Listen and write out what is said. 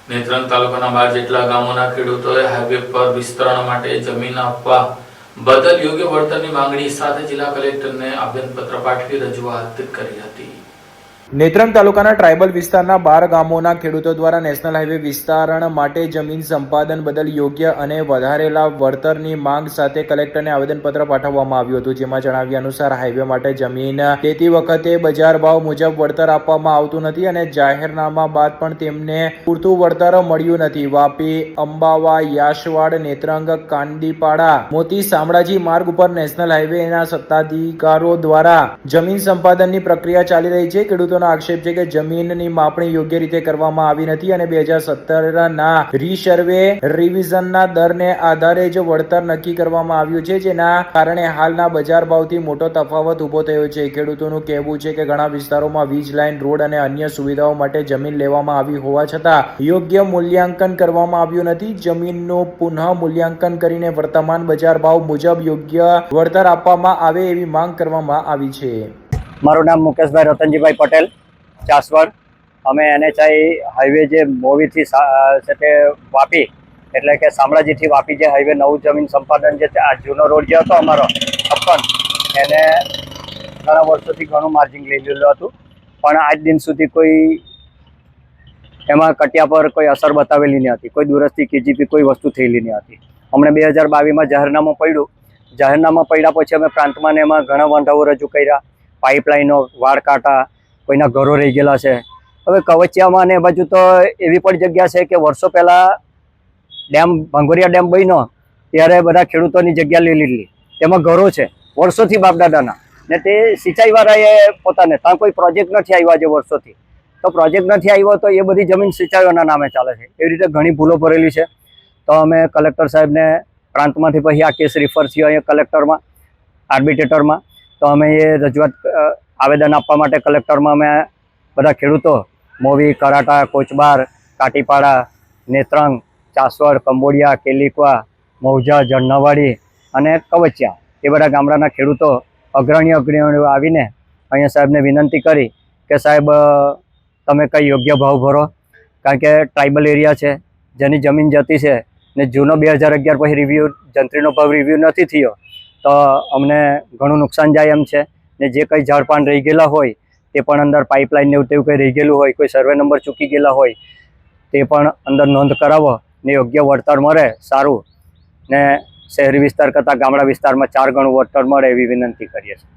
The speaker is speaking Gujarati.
નેત્રંગ તાલુકાના 12 જેટલા ગામોના ખેડૂતોએ હાઈવે પર વિસ્તરણ માટે જમીન આપવા બદલ યોગ્ય વળતરની માંગણી સાથે જિલ્લા કલેક્ટરને આવેદનપત્ર પાઠવી રજૂઆત કરી હતી। નેત્રંગ તાલુકાના ટ્રાયબલ વિસ્તારના 12 ગામોના ખેડૂતો દ્વારા નેશનલ હાઈવે વિસ્તરણ માટે જમીન સંપાદન બદલ યોગ્ય અને વધારેલા વળતરની માંગ સાથે કલેક્ટરને આવેદનપત્ર પાઠવવામાં આવ્યું હતું, જેમાં જણાવ્યા અનુસાર હાઈવે માટે જમીન લેતી વખતે બજાર ભાવ મુજબ વળતર આપવામાં આવતું નથી અને જાહેરનામા બાદ પણ તેમને પૂરતું વળતર મળ્યું નથી। વાપી, અંબાવા, યાશવાડ, નેત્રંગ, કાંદીપાડા, મોતી, શામળાજી માર્ગ ઉપર નેશનલ હાઈવેના સત્તાધિકારો દ્વારા જમીન સંપાદનની પ્રક્રિયા ચાલી રહી છે। ખેડૂતો આક્ષેપ છે કે જમીનની માપણી યોગ્ય રીતે કરવામાં આવી નથી અને 2017ના રીસર્વે રિવિઝનના દરને આધારે જ વળતર નક્કી કરવામાં આવ્યું છે, જેના કારણે હાલના બજાર ભાવથી મોટો તફાવત ઉભો થયો છે। ખેડૂતોનું કહેવું છે કે ઘણા વિસ્તારોમાં વીજ લાઇન, રોડ અને અન્ય સુવિધાઓ માટે જમીન લેવામાં આવી હોવા છતાં યોગ્ય મૂલ્યાંકન કરવામાં આવ્યું નથી। જમીનનું પુનઃ મૂલ્યાંકન કરીને વર્તમાન બજાર ભાવ મુજબ યોગ્ય વળતર આપવામાં આવે એવી માંગ કરવામાં આવી છે। મારું નામ મુકેશભાઈ રતનજીભાઈ પટેલ, ચાસવડ। અમે NHI હાઈવે જે મોવીથી છે વાપી એટલે કે શામળાજીથી વાપી જે હાઈવે નવું જમીન સંપાદન જે આ જૂનો રોડ જે હતો અમારો અપન, એને ઘણા વર્ષોથી ઘણું માર્જિન લઈ લીધું હતું, પણ આજ દિન સુધી કોઈ એમાં કટિયા પર કોઈ અસર બતાવેલી નહીં હતી, કોઈ દુરસ્તી KGP કોઈ વસ્તુ થયેલી નહીં હતી। અમને 2022માં જાહેરનામું પડ્યું। જાહેરનામા પડ્યા પછી અમે પ્રાંતમાં એમાં ઘણા વાંધાઓ રજૂ કર્યા। પાઇપલાઇનો, વાળ કાંટા, કોઈના ઘરો રહી ગયેલા છે। હવે કવચિયામાં ને એ બાજુ તો એવી પણ જગ્યા છે કે વર્ષો પહેલાં ડેમ ભાંગોરિયા ડેમ બન્યો ત્યારે બધા ખેડૂતોની જગ્યા લઈ લીધી, તેમાં ઘરો છે વર્ષોથી બાપદાદાના, ને તે સિંચાઈવાળાએ પોતાને ત્યાં કોઈ પ્રોજેક્ટ નથી આવ્યા છે વર્ષોથી, તો પ્રોજેક્ટ નથી આવ્યો તો એ બધી જમીન સિંચાઈઓના નામે ચાલે છે। એવી રીતે ઘણી ભૂલો ભરેલી છે। તો અમે કલેક્ટર સાહેબને પ્રાંતમાંથી પછી આ કેસ રિફર થયો અહીંયા કલેક્ટરમાં, આર્બિટ્રેટરમાં। તો અમે એ રજૂઆત આવેદન આપવા માટે કલેક્ટરમાં અમે બધા ખેડૂતો મોવી, કરાટા, કોચબાર, કાટીપાડા, નેત્રંગ, ચાસવડ, કંબોડિયા, કેલિકવા, મૌજા, જણનાવાડી અને કવચિયા એ બધા ગામડાના ખેડૂતો અગ્રણીઓ આવીને અહીંયા સાહેબને વિનંતી કરી કે સાહેબ તમે કંઈ યોગ્ય ભાવ ભરો, કારણ કે ટ્રાઇબલ એરિયા છે જેની જમીન જતી છે ને જૂનો 2011 પછી રિવ્યૂ જંત્રીનો ભાવ રિવ્યૂ નથી થયો તો અમને ઘણું નુકસાન જાય એમ છે। ને જે કંઈ ઝાડપાન રહી ગયેલા હોય તે પણ અંદર પાઇપલાઇન ને તેવું કંઈ રહી ગયેલું હોય, કોઈ સર્વે નંબર ચૂકી ગયેલા હોય તે પણ અંદર નોંધ કરાવો ને યોગ્ય વળતર મળે સારું, ને શહેરી વિસ્તાર કરતાં ગામડા વિસ્તારમાં 4 ગણું વળતર મળે એવી વિનંતી કરીએ છીએ।